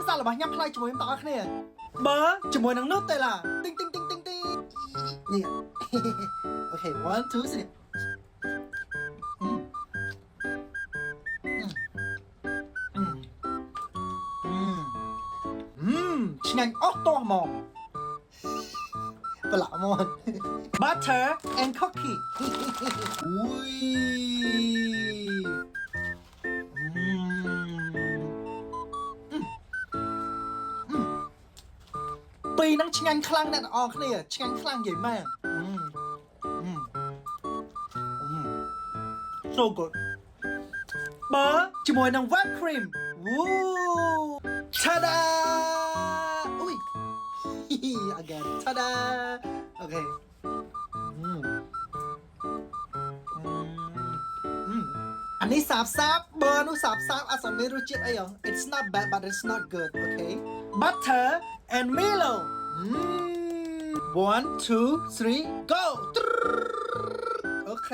ำสั่งหรือเปล่ายังพลายจมูกต่อเนี่ยเบอร์จมูกนังนุ๊กแต่ละติ๊งติ๊งติ๊งติ๊งติ๊งเนี่ยโอเค one two three ชิงันออกตัวมองปลาหมอน butter and cookie อุ้ยปีนังชิงันคลังนั่นออกเนี่ยชิงันคลังใหญ่มากso good เบอร์จมูกนังwhipped cream วู้ชาดาอุ้ย again ชาดาโอเคอันนี้สาบซับเบอร์นู้สาบซับอาสไม่รู้จิตอะไรอย่าง it's not bad but it's not good okay butter and Milo 1 2 3 go โอเค